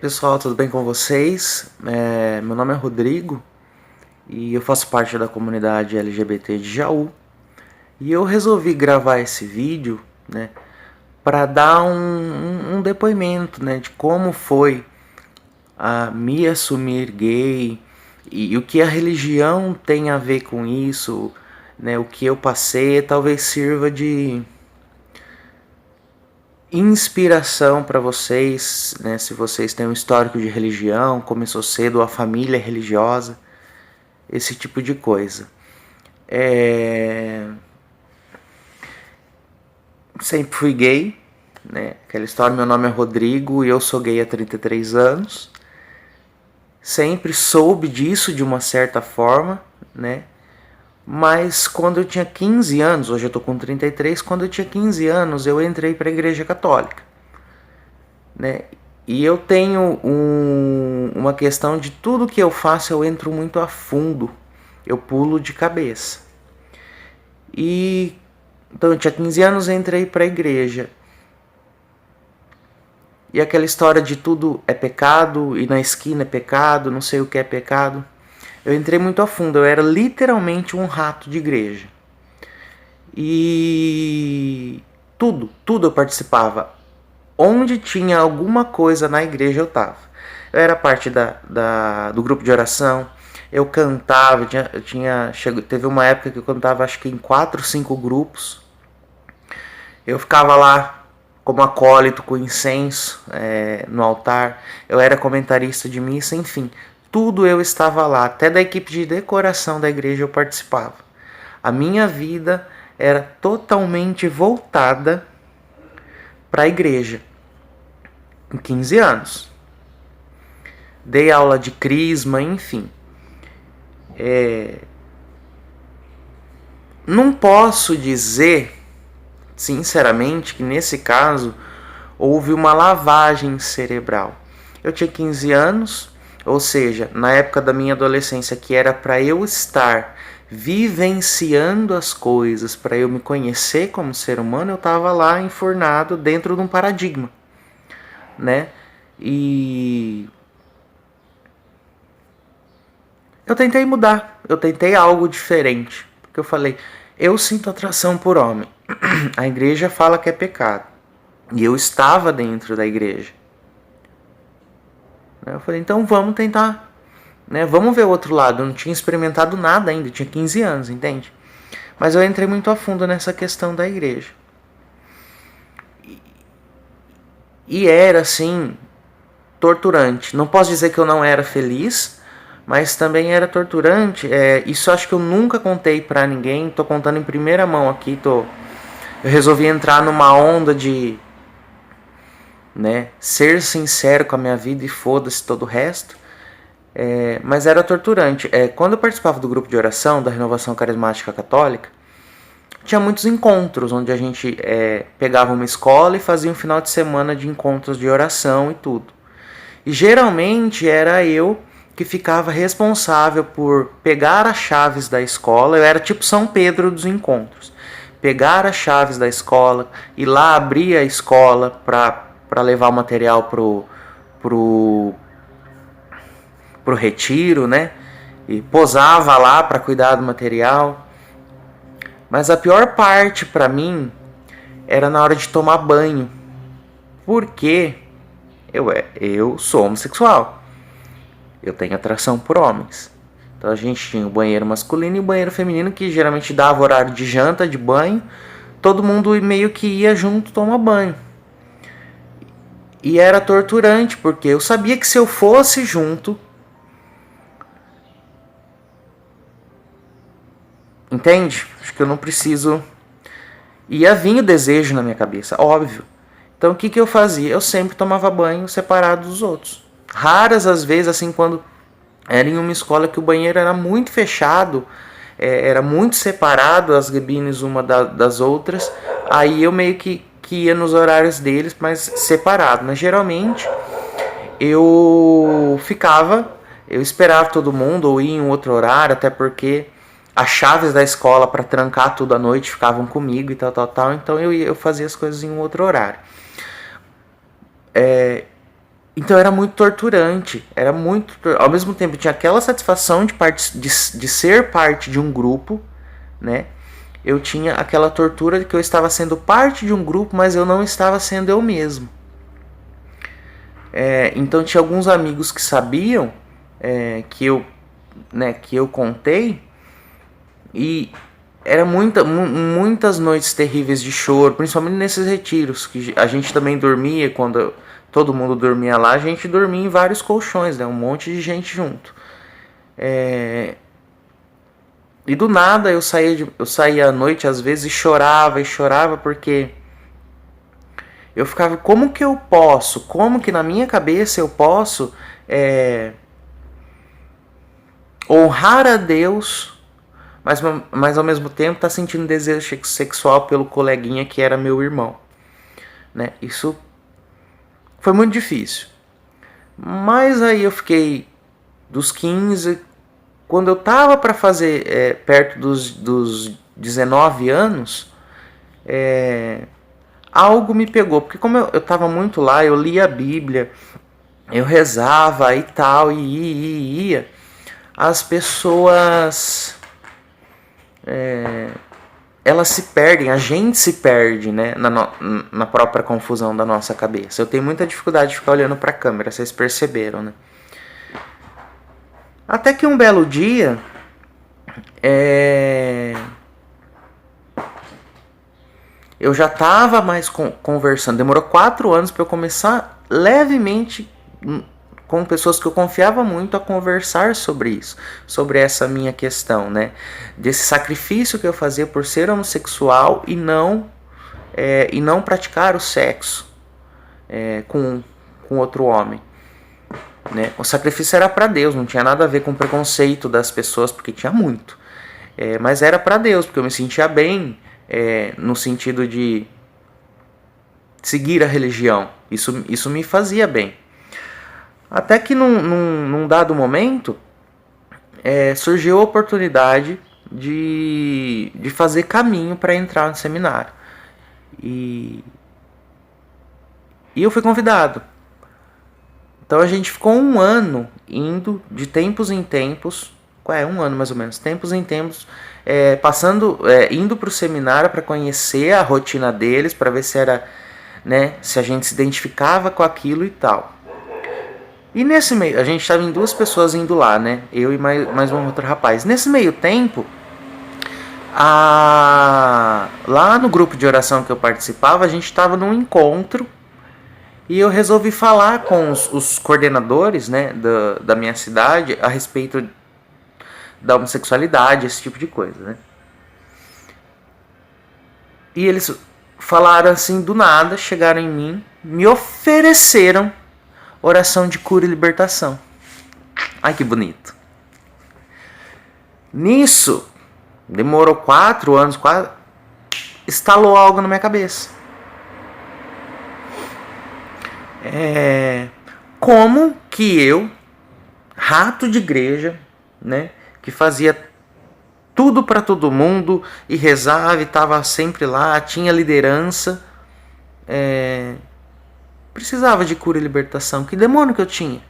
pessoal, tudo bem com vocês? Meu nome é Rodrigo e eu faço parte da comunidade LGBT de Jaú. E eu resolvi gravar esse vídeo, né, para dar um depoimento, né, de como foi a me assumir gay e o que a religião tem a ver com isso, né, o que eu passei talvez sirva de inspiração para vocês, né, se vocês têm um histórico de religião, começou cedo, a família é religiosa, esse tipo de coisa. Sempre fui gay, né? Aquela história, meu nome é Rodrigo e eu sou gay há 33 anos. Sempre soube disso de uma certa forma, né? Mas quando eu tinha 15 anos, hoje eu tô com 33, quando eu tinha 15 anos eu entrei para a Igreja Católica, né? E eu tenho uma questão de tudo que eu faço, eu entro muito a fundo, eu pulo de cabeça. Então eu tinha 15 anos, entrei para a igreja. E aquela história de tudo é pecado, e na esquina é pecado, não sei o que é pecado. Eu entrei muito a fundo, eu era literalmente um rato de igreja. E tudo eu participava. Onde tinha alguma coisa na igreja eu estava. Eu era parte do grupo de oração, eu cantava, teve uma época que eu cantava acho que em 4 ou 5 grupos. Eu ficava lá como acólito com incenso no altar, eu era comentarista de missa, enfim, tudo eu estava lá, até da equipe de decoração da igreja eu participava. A minha vida era totalmente voltada para a igreja. Com 15 anos. Dei aula de crisma, enfim. Não posso dizer, sinceramente, que nesse caso houve uma lavagem cerebral. Eu tinha 15 anos, ou seja, na época da minha adolescência, que era para eu estar vivenciando as coisas, para eu me conhecer como ser humano, eu estava lá enfurnado dentro de um paradigma, né? E eu tentei mudar, eu tentei algo diferente, porque eu falei, eu sinto atração por homem, a igreja fala que é pecado, e eu estava dentro da igreja. Eu falei, então vamos tentar, né? Vamos ver o outro lado. Eu não tinha experimentado nada ainda, eu tinha 15 anos, entende? Mas eu entrei muito a fundo nessa questão da igreja. E era, assim, torturante. Não posso dizer que eu não era feliz, mas também era torturante. Isso acho que eu nunca contei pra ninguém, tô contando em primeira mão aqui. Eu resolvi entrar numa onda de, né, ser sincero com a minha vida e foda-se todo o resto. Mas era torturante. Quando eu participava do grupo de oração da Renovação Carismática Católica, tinha muitos encontros, onde a gente pegava uma escola e fazia um final de semana de encontros de oração e tudo. E geralmente era eu que ficava responsável por pegar as chaves da escola. Eu era tipo São Pedro dos encontros. Pegar as chaves da escola, ir lá abrir a escola para levar o material pro retiro, né? E posava lá para cuidar do material. Mas a pior parte para mim era na hora de tomar banho. Porque eu sou homossexual. Eu tenho atração por homens. Então a gente tinha o banheiro masculino e o banheiro feminino, que geralmente dava horário de janta, de banho. Todo mundo meio que ia junto tomar banho. E era torturante, porque eu sabia que se eu fosse junto, entende? Acho que eu não preciso. Ia vir o desejo na minha cabeça, óbvio. Então o que eu fazia? Eu sempre tomava banho separado dos outros. Raras as vezes, assim, quando era em uma escola que o banheiro era muito fechado, era muito separado as cabines uma das outras, aí eu meio que ia nos horários deles, mas separado. Mas geralmente eu esperava todo mundo ou ia em outro horário, até porque as chaves da escola para trancar tudo à noite ficavam comigo e tal. Então eu fazia as coisas em um outro horário. Então era muito torturante, ao mesmo tempo tinha aquela satisfação de ser parte de um grupo, né? Eu tinha aquela tortura de que eu estava sendo parte de um grupo, mas eu não estava sendo eu mesmo. Então tinha alguns amigos que sabiam que eu contei, e era muitas noites terríveis de choro, principalmente nesses retiros, que a gente também dormia, quando todo mundo dormia lá, a gente dormia em vários colchões, né? Um monte de gente junto. E do nada eu saía à noite às vezes e chorava porque eu ficava, como que na minha cabeça eu posso honrar a Deus, mas ao mesmo tempo tá sentindo desejo sexual pelo coleguinha que era meu irmão, né? Isso foi muito difícil. Mas aí eu fiquei dos 15, quando eu tava para fazer perto dos 19 anos, algo me pegou, porque como eu tava muito lá, eu lia a Bíblia, eu rezava e tal, e ia, as pessoas elas se perdem, a gente se perde, né, na própria confusão da nossa cabeça. Eu tenho muita dificuldade de ficar olhando para a câmera, vocês perceberam, né? Até que um belo dia, eu já estava mais conversando. Demorou 4 anos para eu começar levemente com pessoas que eu confiava muito a conversar sobre isso, sobre essa minha questão, né? Desse sacrifício que eu fazia por ser homossexual e não praticar o sexo com outro homem, né? O sacrifício era para Deus, não tinha nada a ver com o preconceito das pessoas, porque tinha muito, mas era para Deus, porque eu me sentia bem, no sentido de seguir a religião. Isso me fazia bem. Até que num dado momento surgiu a oportunidade de fazer caminho para entrar no seminário. E eu fui convidado. Então a gente ficou 1 ano indo de tempos em tempos, 1 ano mais ou menos, tempos em tempos, indo para o seminário para conhecer a rotina deles, para ver se era, né, se a gente se identificava com aquilo e tal. E nesse meio, a gente estava em 2 pessoas indo lá, né? Eu e mais um outro rapaz. Nesse meio tempo, lá no grupo de oração que eu participava, a gente estava num encontro e eu resolvi falar com os coordenadores, né, da minha cidade a respeito da homossexualidade, esse tipo de coisa, né? E eles falaram assim do nada, chegaram em mim, me ofereceram oração de cura e libertação. Ai, que bonito. Nisso, demorou 4 anos, estalou algo na minha cabeça. Como que eu, rato de igreja, né, que fazia tudo para todo mundo e rezava e estava sempre lá, tinha liderança, precisava de cura e libertação. Que demônio que eu tinha?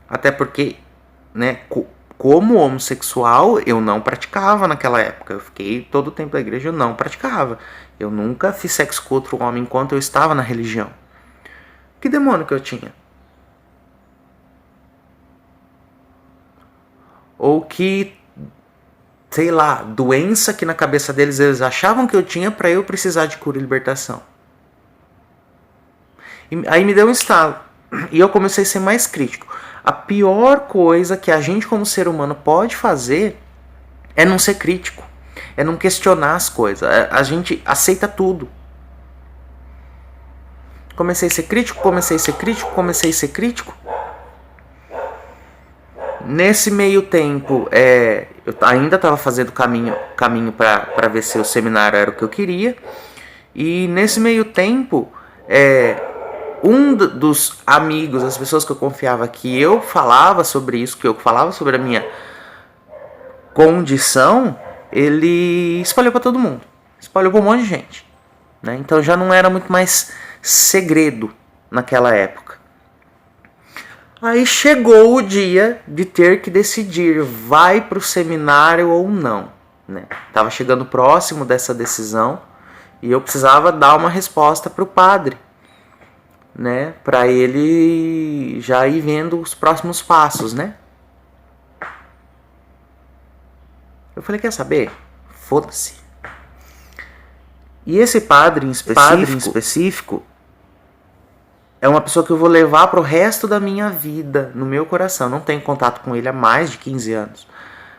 Até porque, né, como homossexual, eu não praticava naquela época. Eu fiquei todo o tempo da igreja, eu não praticava. Eu nunca fiz sexo com outro homem enquanto eu estava na religião. Que demônio que eu tinha? Ou que, sei lá, doença que na cabeça deles eles achavam que eu tinha para eu precisar de cura e libertação. E aí me deu um estalo. E eu comecei a ser mais crítico. A pior coisa que a gente como ser humano pode fazer é não ser crítico. É não questionar as coisas. A gente aceita tudo. Comecei a ser crítico. Nesse meio tempo, eu ainda estava fazendo caminho para ver se o seminário era o que eu queria. E nesse meio tempo, um dos amigos, as pessoas que eu confiava, que eu falava sobre isso, que eu falava sobre a minha condição, ele espalhou para todo mundo. Espalhou para um monte de gente, né? Então já não era muito mais segredo naquela época. Aí chegou o dia de ter que decidir, vai para o seminário ou não, né? Tava chegando próximo dessa decisão e eu precisava dar uma resposta para o padre, né? Para ele já ir vendo os próximos passos, né? Eu falei, quer saber? Foda-se. E esse padre em específico é uma pessoa que eu vou levar pro resto da minha vida, no meu coração. Não tenho contato com ele há mais de 15 anos,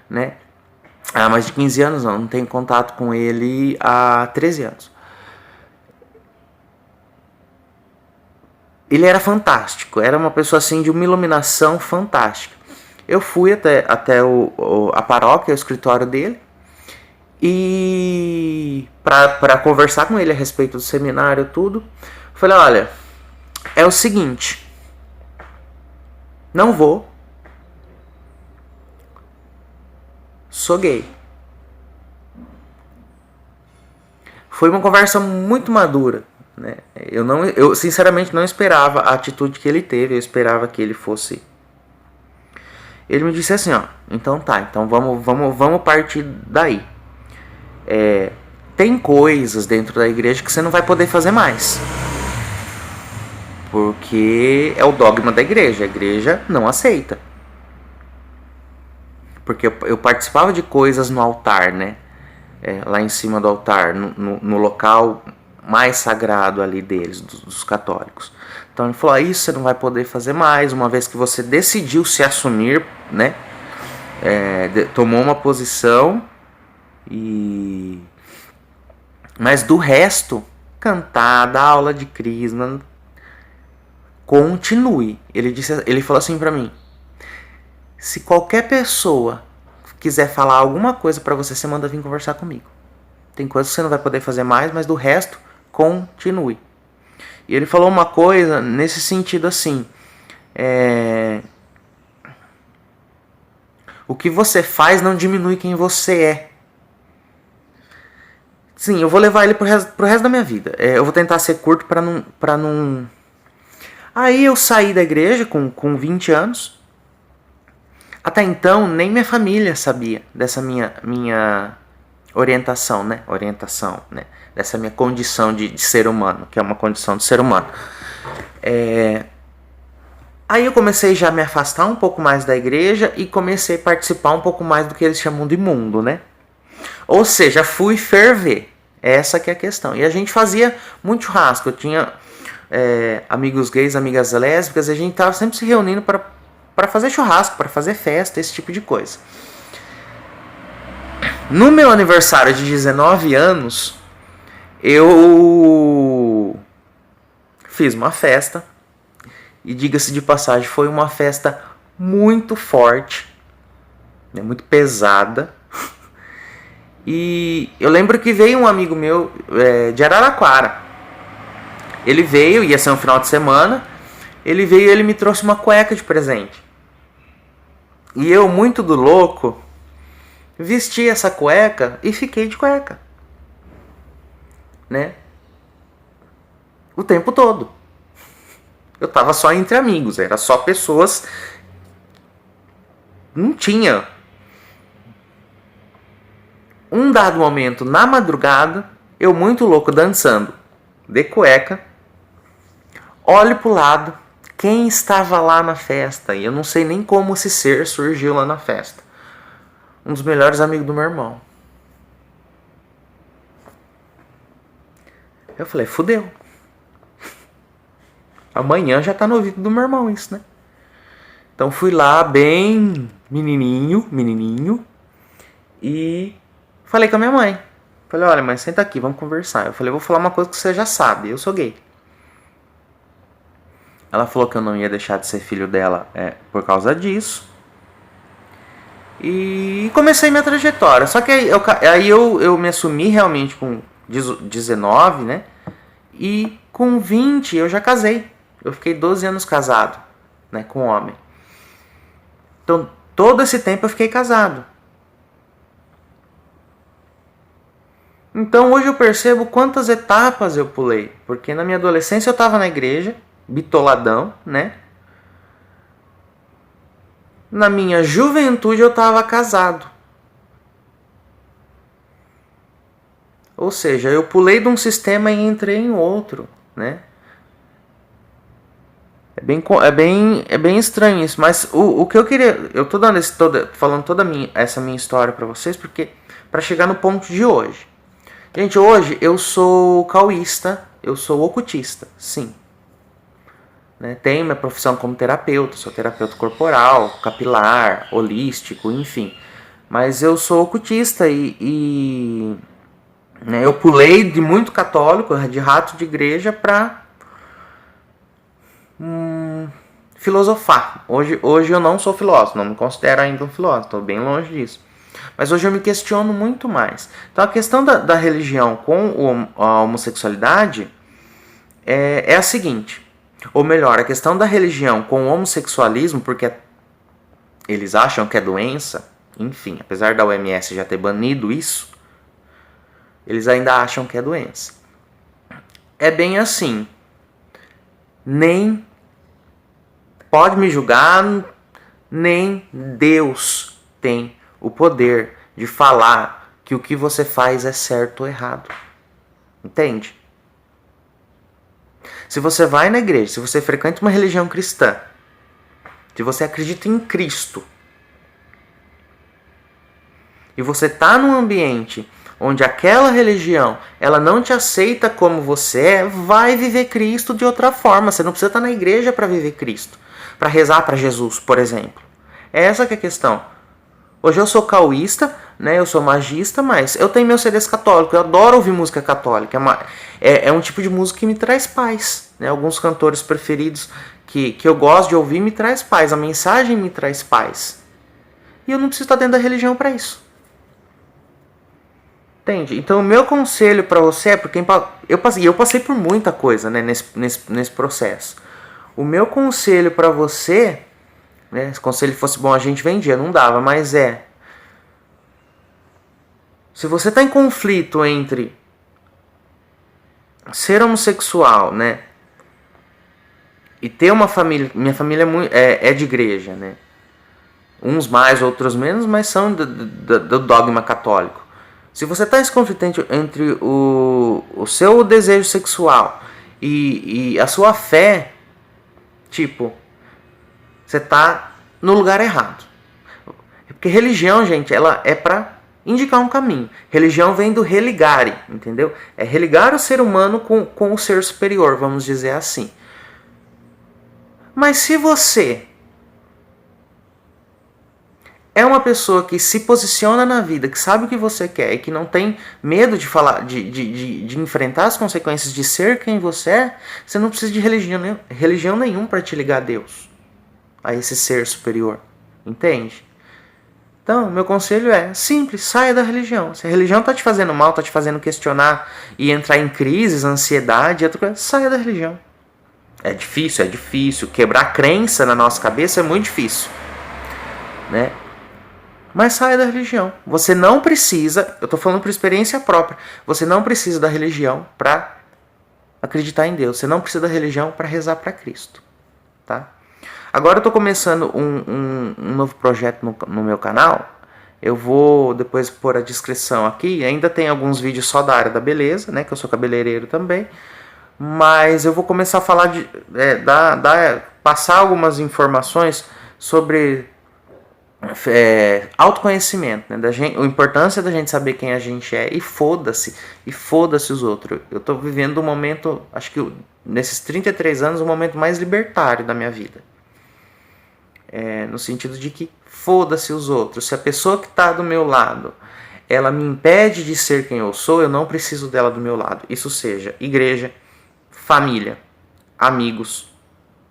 né? Há mais de 15 anos não tenho contato com ele há 13 anos. Ele era fantástico, era uma pessoa assim de uma iluminação fantástica. Eu fui até a paróquia, o escritório dele, e para conversar com ele a respeito do seminário tudo. Falei, olha, é o seguinte, não vou, sou gay. Foi uma conversa muito madura, né? Eu sinceramente não esperava a atitude que ele teve, eu esperava que ele fosse. Ele me disse assim, ó, então tá, então vamos partir daí. Tem coisas dentro da igreja que você não vai poder fazer mais. Porque é o dogma da igreja, a igreja não aceita. Porque eu participava de coisas no altar, né? Lá em cima do altar, no local mais sagrado ali deles, dos católicos. Então ele falou, isso você não vai poder fazer mais, uma vez que você decidiu se assumir, né? Tomou uma posição e... Mas do resto, cantada, aula de crisma, continue. Ele falou assim pra mim, se qualquer pessoa quiser falar alguma coisa pra você, você manda vir conversar comigo. Tem coisas que você não vai poder fazer mais, mas do resto, continue. E ele falou uma coisa nesse sentido assim, o que você faz não diminui quem você é. Sim, eu vou levar ele pro resto da minha vida. Eu vou tentar ser curto pra não... Aí eu saí da igreja com 20 anos. Até então, nem minha família sabia dessa minha orientação, né? Dessa minha condição de ser humano, que é uma condição de ser humano. Aí eu comecei já a me afastar um pouco mais da igreja e comecei a participar um pouco mais do que eles chamam de mundo, né? Ou seja, fui ferver. Essa que é a questão. E a gente fazia muito churrasco. Eu tinha amigos gays, amigas lésbicas, e a gente estava sempre se reunindo para fazer churrasco, para fazer festa, esse tipo de coisa. No meu aniversário de 19 anos, eu fiz uma festa. E diga-se de passagem, foi uma festa muito forte, né, muito pesada. E eu lembro que veio um amigo meu de Araraquara. Ele veio, ia ser um final de semana. Ele veio e ele me trouxe uma cueca de presente. E eu, muito do louco, vesti essa cueca e fiquei de cueca, né? O tempo todo. Eu tava só entre amigos, era só pessoas. Não tinha. Um dado momento, na madrugada, eu muito louco dançando de cueca, olho pro lado, quem estava lá na festa? E eu não sei nem como esse ser surgiu lá na festa. Um dos melhores amigos do meu irmão. Eu falei, fudeu. Amanhã já tá no ouvido do meu irmão isso, né? Então fui lá bem menininho, e falei com a minha mãe. Falei, olha mãe, senta aqui, vamos conversar. Eu falei, vou falar uma coisa que você já sabe, eu sou gay. Ela falou que eu não ia deixar de ser filho dela por causa disso. E comecei minha trajetória. Só que aí eu me assumi realmente com 19, né? E com 20 eu já casei. Eu fiquei 12 anos casado, né, com um homem. Então, todo esse tempo eu fiquei casado. Então, hoje eu percebo quantas etapas eu pulei. Porque na minha adolescência eu estava na igreja, bitoladão, né? Na minha juventude eu estava casado. Ou seja, eu pulei de um sistema e entrei em outro, né? É bem estranho isso, mas o que eu queria, eu tô dando falando essa minha história para vocês porque para chegar no ponto de hoje. Gente, hoje eu sou cauísta, eu sou ocultista, sim. Né? Tenho minha profissão como terapeuta, sou terapeuta corporal, capilar, holístico, enfim. Mas eu sou ocultista né, eu pulei de muito católico, de rato de igreja, para filosofar. Hoje eu não sou filósofo, não me considero ainda um filósofo, estou bem longe disso. Mas hoje eu me questiono muito mais. Então a questão da religião com a homossexualidade é a seguinte. Ou melhor, a questão da religião com o homossexualismo, porque eles acham que é doença, enfim, apesar da OMS já ter banido isso, eles ainda acham que é doença. É bem assim. Nem pode me julgar, nem Deus tem o poder de falar que o que você faz é certo ou errado. Entende? Se você vai na igreja, se você frequenta uma religião cristã, se você acredita em Cristo, e você está num ambiente onde aquela religião ela não te aceita como você é, vai viver Cristo de outra forma. Você não precisa estar na igreja para viver Cristo, para rezar para Jesus, por exemplo. É essa que é a questão. Hoje eu sou cauísta, né? Eu sou magista, mas eu tenho meus CDs católicos. Eu adoro ouvir música católica. É um tipo de música que me traz paz. Né? Alguns cantores preferidos que eu gosto de ouvir me traz paz. A mensagem me traz paz. E eu não preciso estar dentro da religião para isso. Entende? Então o meu conselho para você é, porque eu passei por muita coisa, né, nesse processo. O meu conselho para você, né, se o conselho fosse bom a gente vendia, não dava, mas se você está em conflito entre ser homossexual, né, e ter uma família, minha família é de igreja, né, uns mais, outros menos, mas são do dogma católico. Se você está nesse conflito entre o seu desejo sexual e a sua fé, tipo, você está no lugar errado. Porque religião, gente, ela é para indicar um caminho. Religião vem do religare, entendeu? É religar o ser humano com o ser superior, vamos dizer assim. Mas se você é uma pessoa que se posiciona na vida, que sabe o que você quer e que não tem medo de falar, de enfrentar as consequências de ser quem você é, você não precisa de religião nenhuma para te ligar a Deus, a esse ser superior. Entende? Então, meu conselho é simples, saia da religião. Se a religião está te fazendo mal, está te fazendo questionar e entrar em crises, ansiedade, saia da religião. É difícil. Quebrar crença na nossa cabeça é muito difícil, né? Mas saia da religião. Você não precisa, eu estou falando por experiência própria, você não precisa da religião para acreditar em Deus. Você não precisa da religião para rezar para Cristo. Tá? Agora eu estou começando um novo projeto no meu canal. Eu vou depois pôr a descrição aqui. Ainda tem alguns vídeos só da área da beleza, né? Que eu sou cabeleireiro também. Mas eu vou começar a falar passar algumas informações sobre autoconhecimento, né? A importância da gente saber quem a gente é e foda-se os outros. Eu tô vivendo um momento, acho que nesses 33 anos, o momento mais libertário da minha vida. No sentido de que foda-se os outros. Se a pessoa que tá do meu lado, ela me impede de ser quem eu sou, eu não preciso dela do meu lado. Isso seja igreja, família, amigos,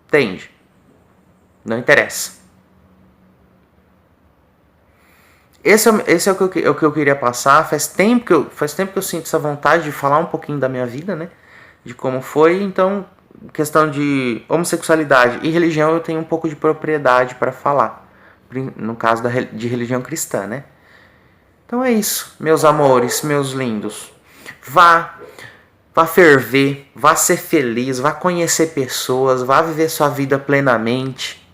entende? Não interessa. Esse é o que eu queria passar. Faz tempo que eu sinto essa vontade de falar um pouquinho da minha vida, né? De como foi. Então, questão de homossexualidade e religião, eu tenho um pouco de propriedade para falar. No caso de religião cristã, né? Então é isso, meus amores, meus lindos. Vá ferver, vá ser feliz, vá conhecer pessoas, vá viver sua vida plenamente.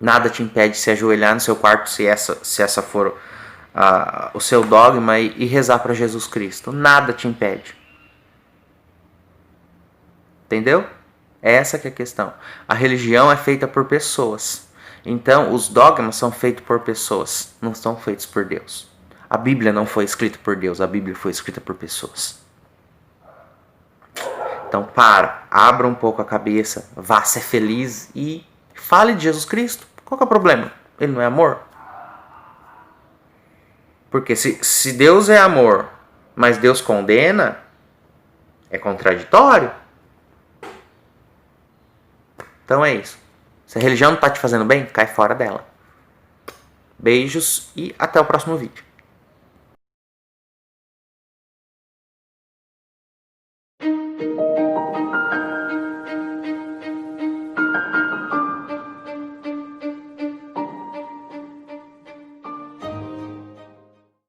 Nada te impede de se ajoelhar no seu quarto, se essa for o seu dogma, e rezar para Jesus Cristo. Nada te impede. Entendeu? Essa que é a questão. A religião é feita por pessoas. Então, os dogmas são feitos por pessoas, não são feitos por Deus. A Bíblia não foi escrita por Deus, a Bíblia foi escrita por pessoas. Então, abra um pouco a cabeça, vá ser feliz e fale de Jesus Cristo. Qual que é o problema? Ele não é amor? Porque se Deus é amor, mas Deus condena, é contraditório. Então é isso. Se a religião não está te fazendo bem, cai fora dela. Beijos e até o próximo vídeo.